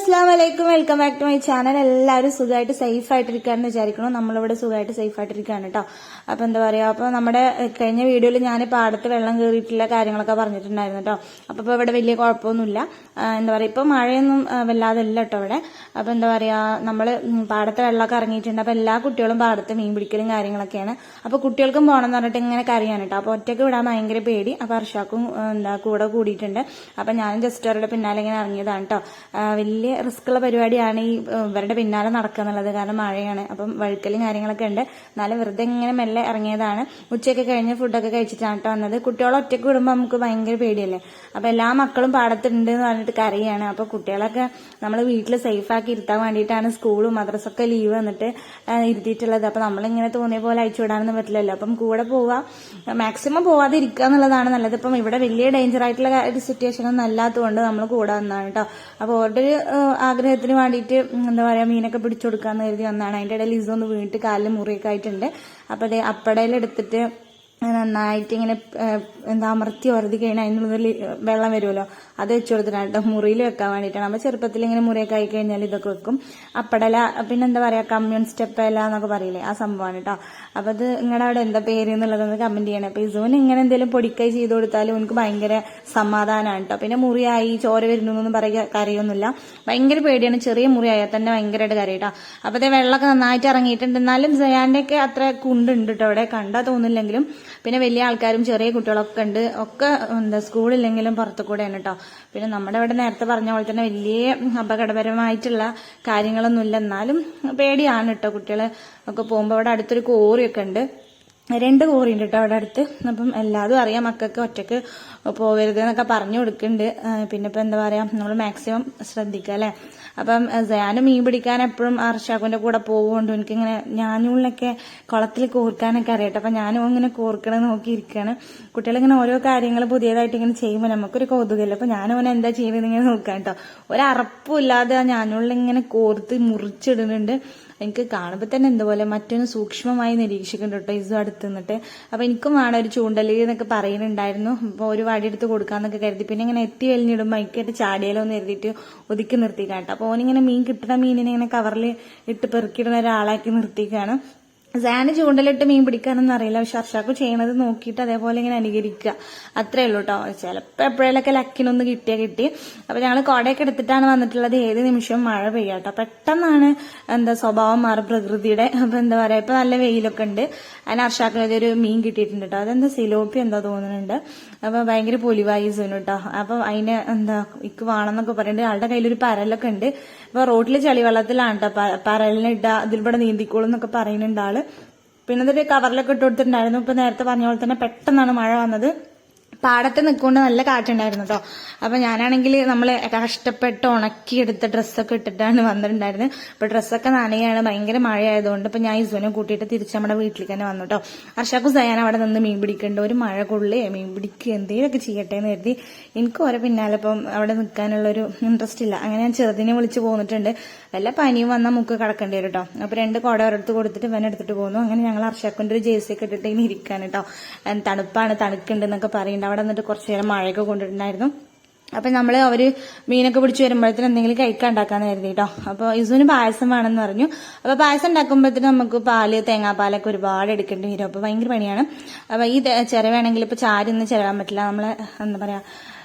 അസ്സലാമു അലൈക്കും, welcome back to my channel. എല്ലാവരും സുഖമായിട്ട് സേഫ് ആയിട്ടിരിക്കാന്ന് വിചാരിക്കണം. നമ്മളിവിടെ സുഖമായിട്ട് സേഫ് ആയിട്ടിരിക്കുകയാണ് കേട്ടോ. അപ്പൊ എന്താ പറയാ, അപ്പൊ നമ്മുടെ കഴിഞ്ഞ വീഡിയോയിൽ ഞാൻ പാടത്ത് വെള്ളം കയറിയിട്ടുള്ള കാര്യങ്ങളൊക്കെ പറഞ്ഞിട്ടുണ്ടായിരുന്നു കേട്ടോ. അപ്പൊ ഇപ്പൊ ഇവിടെ വലിയ കുഴപ്പമൊന്നുമില്ല. എന്താ പറയാ, ഇപ്പൊ മഴയൊന്നും വല്ലാതെ ഇല്ല കേട്ടോ ഇവിടെ. അപ്പൊ എന്താ പറയാ, നമ്മള് പാടത്തെ വെള്ളമൊക്കെ ഇറങ്ങിയിട്ടുണ്ട്. അപ്പൊ എല്ലാ കുട്ടികളും പാടത്ത് മീൻ പിടിക്കലും കാര്യങ്ങളൊക്കെയാണ്. അപ്പൊ കുട്ടികൾക്കും പോകണം എന്ന് പറഞ്ഞിട്ട് ഇങ്ങനെ കരയാണ് കേട്ടോ. അപ്പൊ ഒറ്റയ്ക്ക് വിടാൻ ഭയങ്കര പേടി. അപ്പൊ അർഷാക്കും എന്താ കൂടെ കൂടിയിട്ടുണ്ട്. അപ്പൊ ഞാൻ ജസ്റ്റ് അവരുടെ പിന്നാലെ ഇങ്ങനെ ഇറങ്ങിയതാണ് കേട്ടോ. വലിയ റിസ്ക് ഉള്ള പരിപാടിയാണ് ഈ ഇവരുടെ പിന്നാലെ നടക്കുക എന്നുള്ളത്. കാരണം മഴയാണ്, അപ്പം വഴുക്കലും കാര്യങ്ങളൊക്കെ ഉണ്ട്. എന്നാലും വെറുതെ ഇങ്ങനെ മെല്ലെ ഇറങ്ങിയതാണ്. ഉച്ചയൊക്കെ കഴിഞ്ഞ് ഫുഡൊക്കെ കഴിച്ചിട്ടാണ് കേട്ടോ വന്നത്. കുട്ടികളെ ഒറ്റയ്ക്ക് വിടുമ്പോൾ നമുക്ക് ഭയങ്കര പേടിയല്ലേ. അപ്പൊ എല്ലാ മക്കളും പാടത്തുണ്ട് എന്ന് പറഞ്ഞിട്ട് കരയാണ്. അപ്പൊ കുട്ടികളൊക്കെ നമ്മൾ വീട്ടിൽ സേഫ് ആക്കി ഇരുത്താൻ വേണ്ടിയിട്ടാണ് സ്കൂളും മദ്രസൊക്കെ ലീവ് വന്നിട്ട് ഇരുത്തിയിട്ടുള്ളത്. അപ്പൊ നമ്മളിങ്ങനെ തോന്നിയ പോലെ അയച്ചു വിടാനൊന്നും പറ്റില്ലല്ലോ. അപ്പം കൂടെ പോവാ, മാക്സിമം പോവാതെ ഇരിക്കുക എന്നുള്ളതാണ് നല്ലത്. ഇപ്പം ഇവിടെ വലിയ ഡേഞ്ചർ ആയിട്ടുള്ള ഒരു സിറ്റുവേഷൻ ഒന്നും അല്ലാത്തതുകൊണ്ട് നമ്മൾ കൂടെ വന്നതാണ് കേട്ടോ. അപ്പൊ അവരുടെ ഒരു ആഗ്രഹത്തിന് വേണ്ടിയിട്ട് എന്താ പറയാ, മീനൊക്കെ പിടിച്ചു കൊടുക്കാന്ന് കരുതി വന്നതാണ്. അതിന്റെ ഇടയിൽ ഇതൊന്ന് വീണിട്ട് കാലിൽ മുറിയൊക്കെ ആയിട്ടുണ്ട്. അപ്പൊ അതേ അപ്പടയിലെടുത്തിട്ട് നന്നായിട്ട് ഇങ്ങനെ എന്താ അമർത്തി ഉരതി കഴിഞ്ഞാൽ അതിനുള്ളിൽ വെള്ളം വരുമല്ലോ, അത് വെച്ചു കൊടുത്തിട്ടാണ് കേട്ടോ. മുറിയിൽ വെക്കാൻ വേണ്ടിയിട്ടാണ്. നമ്മൾ ചെറുപ്പത്തിൽ ഇങ്ങനെ മുറിയൊക്കെ ആയി കഴിഞ്ഞാൽ ഇതൊക്കെ വെക്കും. അപ്പടല, പിന്നെ എന്താ പറയാ, കമ്മ്യൂൺ സ്റ്റെപ്പല എന്നൊക്കെ പറയില്ലേ, ആ സംഭവമാണ് കേട്ടോ. അപ്പൊ അത് നിങ്ങളുടെ അവിടെ എന്താ പേര് എന്നുള്ളതൊന്ന് കമന്റ് ചെയ്യണം. അപ്പൊ ഇസുവിന് ഇങ്ങനെ എന്തെങ്കിലും പൊടിക്കൈ ചെയ്ത് കൊടുത്താലും എനിക്ക് ഭയങ്കര സമാധാനമാണ് കേട്ടോ. പിന്നെ മുറിയായി ചോര വരുന്നു എന്നൊന്നും പറയുക, കരയൊന്നുമില്ല. ഭയങ്കര പേടിയാണ്. ചെറിയ മുറിയായാൽ തന്നെ ഭയങ്കരമായിട്ട് കരയും കേട്ടോ. അപ്പൊ അതേ വെള്ളമൊക്കെ നന്നായിട്ട് ഇറങ്ങിയിട്ടുണ്ട്. എന്നാലും സയാന്റെ ഒക്കെ അത്ര കുണ്ടുണ്ട് കേട്ടോ അവിടെ, കണ്ടാ തോന്നില്ലെങ്കിലും. പിന്നെ വലിയ ആൾക്കാരും ചെറിയ കുട്ടികളൊക്കെ ഉണ്ട്. ഒക്കെ എന്താ സ്കൂളില്ലെങ്കിലും പുറത്തു കൂടെയാണ് കേട്ടോ. പിന്നെ നമ്മുടെ ഇവിടെ നേരത്തെ പറഞ്ഞ പോലെ തന്നെ വലിയ അപകടപരമായിട്ടുള്ള കാര്യങ്ങളൊന്നുമില്ല. എന്നാലും പേടിയാണ് കേട്ടോ കുട്ടികള് ഒക്കെ പോകുമ്പോൾ. അവിടെ അടുത്തൊരു കോറിയൊക്കെ ഉണ്ട്, 2 കോറി ഉണ്ട് കേട്ടോ അവിടെ അടുത്ത്. അപ്പം എല്ലാതും അറിയാം, മക്കൾക്ക് ഒറ്റക്ക് പോകരുത് എന്നൊക്കെ പറഞ്ഞു കൊടുക്കുന്നുണ്ട്. പിന്നെ ഇപ്പൊ എന്താ പറയാ, നമ്മൾ മാക്സിമം ശ്രദ്ധിക്കുക അല്ലെ. അപ്പം ഞാനും മീൻ പിടിക്കാൻ എപ്പോഴും അർഷാഖുവിന്റെ കൂടെ പോകുകൊണ്ട് എനിക്കിങ്ങനെ ഞാനുള്ളിലൊക്കെ കുളത്തിൽ കോർക്കാനൊക്കെ അറിയട്ടെ. അപ്പൊ ഞാനും ഇങ്ങനെ കോർക്കണ നോക്കിയിരിക്കുകയാണ്. കുട്ടികളിങ്ങനെ ഓരോ കാര്യങ്ങൾ പുതിയതായിട്ട് ഇങ്ങനെ ചെയ്യുമ്പോൾ നമുക്കൊരു കൗതുകമല്ലേ. അപ്പൊ ഞാനും അവനെ എന്താ ചെയ്യുന്നത് ഇങ്ങനെ നോക്കാം കേട്ടോ. ഒരറപ്പും ഇല്ലാതെ ഞാനുള്ളിൽ ഇങ്ങനെ കോർത്ത് മുറിച്ചിടുന്നുണ്ട്. എനിക്ക് കാണുമ്പോൾ തന്നെ എന്തുപോലെ മറ്റൊന്ന് സൂക്ഷ്മമായി നിരീക്ഷിക്കുന്നുണ്ട് കേട്ടോ ഇസും അടുത്ത് നിന്നിട്ട്. അപ്പൊ എനിക്കും വേണം ഒരു ചൂണ്ടല് എന്നൊക്കെ പറയുന്നുണ്ടായിരുന്നു. അപ്പൊ ഒരു വടി എടുത്ത് കൊടുക്കാന്നൊക്കെ കരുതി. പിന്നെ ഇങ്ങനെ എത്തി വലിഞ്ഞിടുമ്പോൾ മൈക്കായിട്ട് ചാടിയാലോ എന്ന് കരുതിയിട്ട് ഒതുക്കി നിർത്തിക്കാട്ടോ. അപ്പൊ ഓനിങ്ങനെ മീൻ കിട്ടുന്ന മീനിനെ ഇങ്ങനെ കവറിൽ ഇട്ട് പെറുക്കിടുന്ന ഒരാളാക്കി നിർത്തിക്കാണ്. സാന് ചൂണ്ടലിട്ട് മീൻ പിടിക്കാനൊന്നും അറിയില്ല. പക്ഷെ അർഷാക്ക് ചെയ്യണത് നോക്കിയിട്ട് അതേപോലെ ഇങ്ങനെ അനുകരിക്കുക, അത്രേ ഉള്ളൂ കേട്ടോ. ചിലപ്പോൾ എപ്പോഴേലൊക്കെ ലക്കിനൊന്ന് കിട്ടി. അപ്പൊ ഞങ്ങൾ കുടയൊക്കെ എടുത്തിട്ടാണ് വന്നിട്ടുള്ളത്. ഏത് നിമിഷവും മഴ പെയ്യാട്ടോ. പെട്ടെന്നാണ് എന്താ സ്വഭാവം മാറും പ്രകൃതിയുടെ. അപ്പൊ എന്താ പറയാ, ഇപ്പൊ നല്ല വെയിലൊക്കെ ഉണ്ട്. അതിന് അർഷാക്കിന് ഒരു മീൻ കിട്ടിയിട്ടുണ്ട് കേട്ടോ. അതെന്താ സിലോപ്പി എന്താ തോന്നുന്നുണ്ട്. അപ്പൊ ഭയങ്കര പൊലിവായി സോനു കേട്ടോ. അപ്പൊ അതിന് എന്താ ഇക്ക് വേണമെന്നൊക്കെ പറയുന്നുണ്ട്. ആളുടെ കയ്യിലൊരു പരലൊക്കെ ഉണ്ട്. അപ്പൊ റോഡിൽ ചളിവെള്ളത്തിലാണ് കേട്ടോ പരലിനിട്ട, ഇതിലൂടെ നീന്തിക്കോളും എന്നൊക്കെ പറയുന്നുണ്ട് ആള്. പിന്നെ ഇതൊരു കവറിലൊക്കെ ഇട്ട് കൊടുത്തിട്ടുണ്ടായിരുന്നു. ഇപ്പൊ നേരത്തെ പറഞ്ഞ പോലെ തന്നെ പെട്ടെന്നാണ് മഴ വന്നത്. പാടത്ത് നിൽക്കൊണ്ട് നല്ല കാറ്റുണ്ടായിരുന്നു കേട്ടോ. അപ്പൊ ഞാനാണെങ്കിൽ നമ്മൾ കഷ്ടപ്പെട്ട് ഉണക്കിയെടുത്ത ഡ്രസ്സൊക്കെ ഇട്ടിട്ടാണ് വന്നിട്ടുണ്ടായിരുന്നത്. അപ്പൊ ഡ്രസ്സൊക്കെ നനയാണ്, ഭയങ്കര മഴയായതുകൊണ്ട്. ഇപ്പൊ ഞാൻ ഇസുവിനെ കൂട്ടിയിട്ട് തിരിച്ച് നമ്മുടെ വീട്ടിലേക്ക് തന്നെ വന്നു കേട്ടോ. അർഷാക്കും സയാൻ അവിടെ നിന്ന് മീൻ പിടിക്കുന്നുണ്ട്. ഒരു മഴ കൊള്ളേ മീൻ പിടിക്കുക എന്തെങ്കിലുമൊക്കെ ചെയ്യട്ടെ എന്ന് കരുതി. എനിക്ക് ഓരോ പിന്നാലെ ഇപ്പം അവിടെ നിൽക്കാനുള്ള ഒരു ഇൻട്രസ്റ്റ് ഇല്ല. അങ്ങനെ ഞാൻ ചെറുതിനെ വിളിച്ച് പോന്നിട്ടുണ്ട്. വല്ല പനിയും വന്നാൽ മുക്ക് കിടക്കേണ്ടി വരും കേട്ടോ. അപ്പൊ 2 കുട ഒരിടത്ത് കൊടുത്തിട്ട് ഇവൻ എടുത്തിട്ട് പോകുന്നു. അങ്ങനെ ഞങ്ങൾ അർഷാക്കിന്റെ ഒരു ജേഴ്സി ഒക്കെ ഇട്ടിട്ട് ഇങ്ങനെ ഇരിക്കാണ് കേട്ടോ. തണുപ്പാണ്, തണുക്കുണ്ടെന്നൊക്കെ പറയുന്നുണ്ട്. അവിടെ നിന്നിട്ട് കുറച്ചു നേരം മഴയൊക്കെ കൊണ്ടിട്ടുണ്ടായിരുന്നു. അപ്പൊ നമ്മള് അവര് മീനൊക്കെ പിടിച്ച് വരുമ്പോഴത്തേനും എന്തെങ്കിലും കഴിക്കാണ്ടാക്കാന്ന് കരുതി കേട്ടോ. അപ്പൊ ഇസുവിന് പായസം വേണമെന്ന് പറഞ്ഞു. അപ്പൊ പായസം ഉണ്ടാക്കുമ്പോഴത്തേനും നമുക്ക് പാല്, തേങ്ങാപ്പാലൊക്കെ ഒരുപാട് എടുക്കേണ്ടി വരും. അപ്പൊ ഭയങ്കര പണിയാണ്. അപ്പൊ ഈ ചിരവാണെങ്കിൽ ഇപ്പൊ ചാരൊന്നും ചിരവാൻ പറ്റില്ല. നമ്മള് എന്താ പറയാ,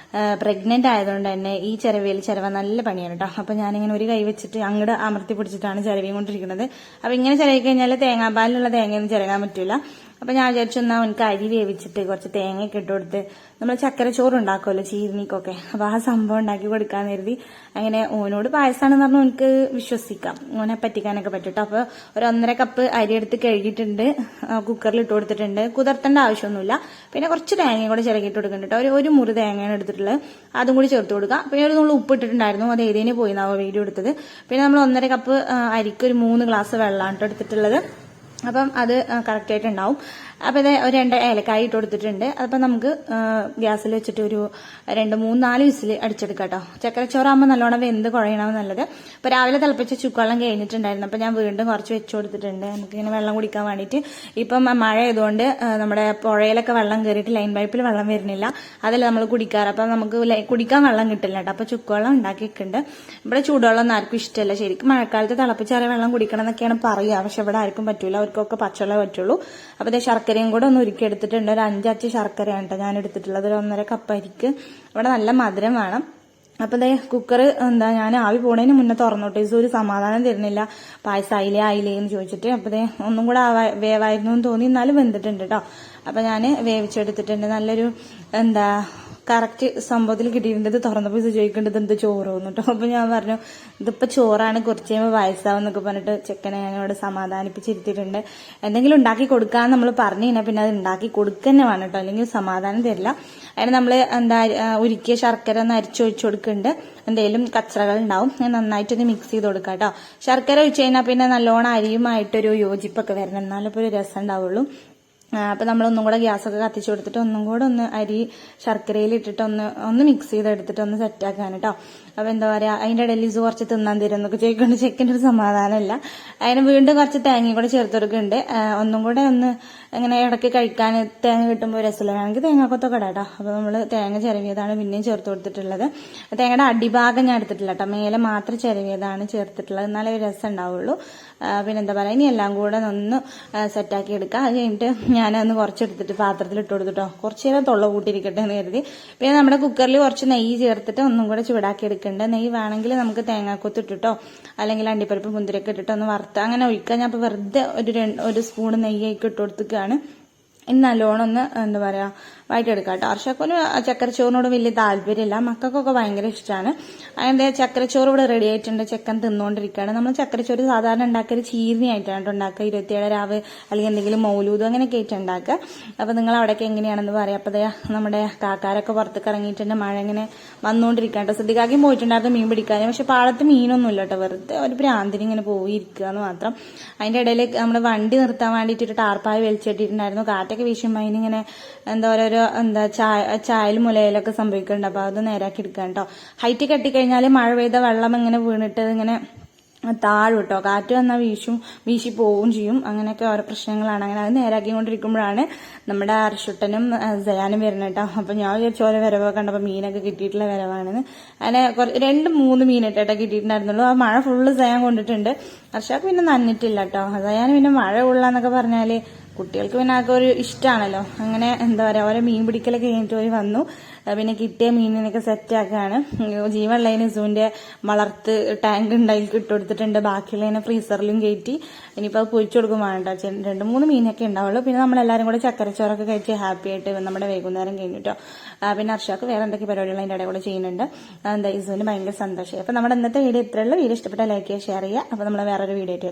പ്രഗ്നന്റ് ആയതുകൊണ്ട് തന്നെ ഈ ചിരവയിൽ ചിരവ നല്ല പണിയാണ് കേട്ടോ. അപ്പൊ ഞാനിങ്ങനെ ഒരു കൈ വെച്ചിട്ട് അങ്ങോട്ട് അമർത്തി പിടിച്ചിട്ടാണ് ചിരവിയും കൊണ്ടിരിക്കുന്നത്. അപ്പൊ ഇങ്ങനെ ചിരവി കഴിഞ്ഞാൽ തേങ്ങാപ്പാലിലുള്ള തേങ്ങയൊന്നും ചിരകാൻ പറ്റൂല. അപ്പൊ ഞാൻ വിചാരിച്ചു എന്നാ എനിക്ക് അരി വേവിച്ചിട്ട് കുറച്ച് തേങ്ങയൊക്കെ ഇട്ട് കൊടുത്ത് നമ്മൾ ചക്കര ചോറ് ഉണ്ടാക്കുമല്ലോ ചീരനിക്കൊക്കെ, അപ്പൊ ആ സംഭവം ഉണ്ടാക്കി കൊടുക്കാന്ന് കരുതി. അങ്ങനെ ഓനോട് പായസമാണെന്ന് പറഞ്ഞാൽ എനിക്ക് വിശ്വസിക്കാം, ഓനെ പറ്റിക്കാനൊക്കെ പറ്റും കേട്ടോ. അപ്പൊ ഒരു 1.5 കപ്പ് അരി എടുത്ത് കഴുകിയിട്ടുണ്ട്, കുക്കറിൽ ഇട്ട് കൊടുത്തിട്ടുണ്ട്. കുതിർത്തേണ്ട ആവശ്യമൊന്നുമില്ല. പിന്നെ കുറച്ച് തേങ്ങയും കൂടെ ചിരകിയിട്ട് കൊടുക്കുന്നുണ്ട് കേട്ടോ. ഒരു മുറി തേങ്ങയാണ് എടുത്തിട്ടുള്ളത്, അതും കൂടി ചേർത്ത് കൊടുക്കുക. പിന്നെ ഒരു നമ്മൾ ഉപ്പ് ഇട്ടിട്ടുണ്ടായിരുന്നു, അത് ഏതേനെ പോയി നാവോ വീഡിയോ എടുത്തത്. പിന്നെ നമ്മൾ 1.5 കപ്പ് അരിക്ക് ഒരു 3 ഗ്ലാസ് വെള്ളമാണ് കേട്ടോ എടുത്തിട്ടുള്ളത്. അപ്പം അത് കറക്റ്റ് ആയിട്ടുണ്ടാവും. അപ്പോൾ ഇത് ഒരു 2 ഏലക്കായ ഇട്ട് കൊടുത്തിട്ടുണ്ട്. അപ്പോൾ നമുക്ക് ഗ്യാസിൽ വെച്ചിട്ട് ഒരു 2, 3, 4 വിസിൽ അടിച്ചെടുക്കാം കേട്ടോ. ചക്കരച്ചോറാകുമ്പോൾ നല്ലോണം വെന്ത് കുഴയണം നല്ലത്. അപ്പോൾ രാവിലെ തിളപ്പിച്ച ചുക്കുവെള്ളം കഴിഞ്ഞിട്ടുണ്ടായിരുന്നു. അപ്പോൾ ഞാൻ വീണ്ടും കുറച്ച് വെച്ച് കൊടുത്തിട്ടുണ്ട് നമുക്കിങ്ങനെ വെള്ളം കുടിക്കാൻ വേണ്ടിയിട്ട്. ഇപ്പം മഴ ആയതുകൊണ്ട് നമ്മുടെ പുഴയിലൊക്കെ വെള്ളം കയറിയിട്ട് ലൈൻ പൈപ്പിൽ വെള്ളം വരുന്നില്ല, അതല്ല നമ്മൾ കുടിക്കാറ്. അപ്പം നമുക്ക് കുടിക്കാൻ വെള്ളം കിട്ടില്ല കേട്ടോ. അപ്പോൾ ചുക്കുവെള്ളം ഉണ്ടാക്കിയിട്ടുണ്ട്. ഇവിടെ ചൂടുവെള്ളം ഒന്നും ആർക്കും ഇഷ്ടമല്ല. ശരിക്കും മഴക്കാലത്ത് തിളപ്പിച്ചാറിയ വെള്ളം കുടിക്കണം എന്നൊക്കെയാണ് പറയുക, പക്ഷെ ഇവിടെ ആർക്കും പറ്റൂല, അവർക്കൊക്കെ പച്ചവെള്ളം പറ്റുള്ളൂ. അപ്പോൾ ഇത് ശർക്കരയും കൂടെ ഒന്ന് ഉരുക്കി എടുത്തിട്ടുണ്ട്. ഒരു 5 അച്ച് ശർക്കരയാണ് കേട്ടോ ഞാൻ എടുത്തിട്ടുള്ളത്. ഒരു 1.5 കപ്പ് അരിക്ക്. ഇവിടെ നല്ല മധുരം വേണം. അപ്പൊ ദേ കുക്കർ ഞാൻ ആവി പോണതിന് മുന്നേ തുറന്നോട്ടെ, ഒരു സമാധാനം തരുന്നില്ല, പായസം ആയില്ലേ എന്ന് ചോദിച്ചിട്ട്. അപ്പൊ ദേ ഒന്നും കൂടെ വേവായിരുന്നു എന്ന് തോന്നി, എന്നാലും വെന്തിട്ടുണ്ട് കേട്ടോ. അപ്പൊ ഞാൻ വേവിച്ചെടുത്തിട്ടുണ്ട്. നല്ലൊരു കറക്റ്റ് സംഭവത്തിൽ കിട്ടിയിട്ടുണ്ട്. തുറന്നപ്പോൾ ഇത് ചോദിക്കേണ്ടത് എന്ത് ചോറോന്നു കേട്ടോ. അപ്പൊ ഞാൻ പറഞ്ഞു ഇതിപ്പോ ചോറാണ്, കുറച്ച് കഴിയുമ്പോൾ പായസം എന്നൊക്കെ പറഞ്ഞിട്ട് ചെക്കനെ ഞാനിവിടെ സമാധാനിപ്പിച്ചിരുത്തിയിട്ടുണ്ട്. എന്തെങ്കിലും ഉണ്ടാക്കി കൊടുക്കാന്ന് നമ്മൾ പറഞ്ഞു കഴിഞ്ഞാൽ പിന്നെ അത് ഉണ്ടാക്കി കൊടുക്കന്നെ വേണം കേട്ടോ, അല്ലെങ്കിൽ സമാധാനം തരില്ല. അതിന് നമ്മൾ ഉരുക്കിയ ശർക്കര ഒന്ന് അരിച്ചൊഴിച്ചു കൊടുക്കുന്നുണ്ട്. എന്തെങ്കിലും കച്ചറകൾ ഉണ്ടാവും, നന്നായിട്ടൊന്ന് മിക്സ് ചെയ്ത് കൊടുക്കാം കേട്ടോ. ശർക്കര ഒഴിച്ചു കഴിഞ്ഞാൽ പിന്നെ നല്ലോണം അരിയുമായിട്ടൊരു യോജിപ്പൊക്കെ വരണം, എന്നാലിപ്പോൾ ഒരു രസം ഉണ്ടാവുള്ളൂ. അപ്പൊ നമ്മളൊന്നും കൂടെ ഗ്യാസൊക്കെ കത്തിച്ചു കൊടുത്തിട്ട് ഒന്നും കൂടെ ഒന്ന് അരി ശർക്കരയിൽ ഇട്ടിട്ട് ഒന്ന് മിക്സ് ചെയ്തെടുത്തിട്ട് ഒന്ന് സെറ്റാക്കാൻ കേട്ടോ. അപ്പൊ എന്താ പറയാ, അതിന്റെ ഇടയിൽ ഇത് കുറച്ച് തിന്നാൻ തരും എന്നൊക്കെ ചോദിക്കൊണ്ട് ചെക്കിന്റെ ഒരു സമാധാനമില്ല. അതിന് വീണ്ടും കുറച്ച് തേങ്ങയും കൂടെ ചേർത്ത് കൊടുക്കുന്നുണ്ട്. ഒന്നും കൂടെ ഇങ്ങനെ ഇടയ്ക്ക് കഴിക്കാൻ തേങ്ങ കിട്ടുമ്പോൾ രസമില്ല, വേണമെങ്കിൽ തേങ്ങാക്കൊത്തൊക്കെ ഇടാം കേട്ടോ. അപ്പൊ നമ്മള് തേങ്ങ ചിരവിയതാണ് പിന്നെയും ചേർത്ത് കൊടുത്തിട്ടുള്ളത്. തേങ്ങയുടെ അടിഭാഗം ഞാൻ എടുത്തിട്ടില്ല കേട്ടോ, മേലെ മാത്രം ചിരവിയതാണ് ചേർത്തിട്ടുള്ളത്, എന്നാലേ ഒരു രസം ഉണ്ടാവുള്ളൂ. പിന്നെന്താ പറയാ, ഇനി എല്ലാം കൂടെ ഒന്ന് സെറ്റാക്കി എടുക്കാം. അത് കഴിഞ്ഞിട്ട് ഞാനൊന്ന് കുറച്ചെടുത്തിട്ട് പാത്രത്തിൽ ഇട്ട് കൊടുത്തിട്ടോ, കുറച്ച് നേരം തൊള്ള കൂട്ടിയിരിക്കട്ടെ എന്ന് കരുതി. പിന്നെ നമ്മുടെ കുക്കറിൽ കുറച്ച് നെയ്യ് ചേർത്തിട്ട് ഒന്നും കൂടെ ചൂടാക്കി എടുക്കേണ്ട. നെയ്യ് വേണമെങ്കിൽ നമുക്ക് തേങ്ങാക്കൊത്ത് ഇട്ടിട്ടോ അല്ലെങ്കിൽ അണ്ടിപ്പരിപ്പ് മുന്തിരിയൊക്കെ ഇട്ടിട്ടോ ഒന്ന് വറുത്ത് അങ്ങനെ ഒഴിക്കാം. ഞാൻ ഇപ്പോൾ വെറുതെ ഒരു സ്പൂൺ നെയ്യൊക്കെ ഇട്ട് കൊടുത്തിട്ടാണ്. ഇനി നല്ലോണം ഒന്ന് എന്താ പറയാ വഴറ്റിയെടുക്കാം കേട്ടോ. അർഷക്കൊരു ചക്കരച്ചോറിനോട് വലിയ താല്പര്യമില്ല, മക്കൾക്കൊക്കെ ഭയങ്കര ഇഷ്ടമാണ്. അതിന്റെ ചക്കരച്ചോറ് ഇവിടെ റെഡി ആയിട്ടുണ്ട്, ചെക്കൻ തിന്നുകൊണ്ടിരിക്കുകയാണ്. നമ്മൾ ചക്കരച്ചോറ് സാധാരണ ഉണ്ടാക്കിയത് ചീർണിയായിട്ടാണ് ഉണ്ടാക്കുക, 27 രാവ് അല്ലെങ്കിൽ എന്തെങ്കിലും മൗലൂദ് അങ്ങനെയൊക്കെ ആയിട്ട് ഉണ്ടാക്കുക. അപ്പൊ നിങ്ങൾ അവിടെയൊക്കെ എങ്ങനെയാണെന്ന് പറയാം. അപ്പൊ നമ്മുടെ കാക്കാരൊക്കെ പുറത്തേക്ക് ഇറങ്ങിയിട്ടുണ്ട്, മഴ ഇങ്ങനെ വന്നുകൊണ്ടിരിക്കാട്ടോ. ശ്രദ്ധിക്കാക്കും പോയിട്ടുണ്ടായിരുന്നു മീൻ പിടിക്കാൻ, പക്ഷെ പാടത്ത് മീനൊന്നും ഇല്ല കേട്ടോ, വെറുതെ ഒരു ഭ്രാന്തിന് ഇങ്ങനെ പോയിരിക്കുക എന്ന് മാത്രം. അതിന്റെ ഇടയിൽ നമ്മുടെ വണ്ടി നിർത്താൻ വേണ്ടിയിട്ട് ടാർപ്പായ വലിച്ചെട്ടിട്ടുണ്ടായിരുന്നു. കാറ്റൊക്കെ വീശുമ്പോൾ അതിനിങ്ങനെ ഓരോരോ ചായലും മുലയിലൊക്കെ സംഭവിക്കുന്നുണ്ട്. അപ്പൊ അത് നേരാക്കി എടുക്കാം കേട്ടോ. ഹൈറ്റ് കെട്ടിക്കഴിഞ്ഞാൽ മഴ പെയ്ത വെള്ളം ഇങ്ങനെ വീണിട്ട് ഇങ്ങനെ താഴും കേട്ടോ, കാറ്റ് വന്നാൽ വീശി പോവുകയും ചെയ്യും. അങ്ങനെയൊക്കെ ഓരോ പ്രശ്നങ്ങളാണ്. അങ്ങനെ അത് നേരാക്കിക്കൊണ്ടിരിക്കുമ്പോഴാണ് നമ്മുടെ അർഷുട്ടനും ജയാനും വരുന്നത് കേട്ടോ. അപ്പൊ ഞാൻ വിചാരിച്ചു ഓരോ വരവൊക്കെ കണ്ടപ്പോൾ മീനൊക്കെ കിട്ടിയിട്ടുള്ള വരവാണെന്ന്. അങ്ങനെ 2-3 മീനിട്ടേട്ടാ കിട്ടിയിട്ടുണ്ടായിരുന്നുള്ളൂ. ആ മഴ ഫുള്ള് ജയാൻ കൊണ്ടിട്ടുണ്ട്. അർഷാക്ക് പിന്നെ നന്നിട്ടില്ല കേട്ടോ. ജയാൻ പിന്നെ മഴ കൊള്ളാന്നൊക്കെ പറഞ്ഞാല് കുട്ടികൾക്ക് പിന്നെ ആകെ ഒരു ഇഷ്ടമാണല്ലോ. അങ്ങനെ എന്താ പറയാ, ഓരോ മീൻ പിടിക്കലൊക്കെ കഴിഞ്ഞിട്ട് പോയി വന്നു. പിന്നെ കിട്ടിയ മീനിനൊക്കെ സെറ്റാക്കാണ്. ജീവനുള്ളതിന് സൂന്റെ വളർത്ത് ടാങ്ക് ഉണ്ടായി ഇട്ടുകൊടുത്തിട്ടുണ്ട്, ബാക്കിയുള്ളതിനെ ഫ്രീസറിലും കയറ്റി ഇനിയിപ്പോൾ പൊരിച്ചു കൊടുക്കും വേണ്ട. 2-3 മീനൊക്കെ ഉണ്ടാവുള്ളൂ. പിന്നെ നമ്മളെല്ലാവരും കൂടെ ചക്കരച്ചോറൊക്കെ കഴിച്ച് ഹാപ്പി ആയിട്ട് നമ്മുടെ വൈകുന്നേരം കഴിഞ്ഞിട്ടോ. പിന്നെ അർഷാക്ക് വേറെ എന്തൊക്കെ പരിപാടികൾ അതിൻ്റെ ഇടയിൽ കൂടെ ചെയ്യുന്നുണ്ട്. ഇസുവിന് ഭയങ്കര സന്തോഷം. അപ്പൊ നമ്മുടെ ഇന്നത്തെ വീഡിയോ ഇത്രയുള്ള വീഡിയോ ഇഷ്ടപ്പെട്ട ലൈക്ക് ചെയ്യുക, ഷെയർ ചെയ്യുക. അപ്പൊ നമ്മൾ വേറൊരു വീഡിയോ ആയിട്ട് വരാം.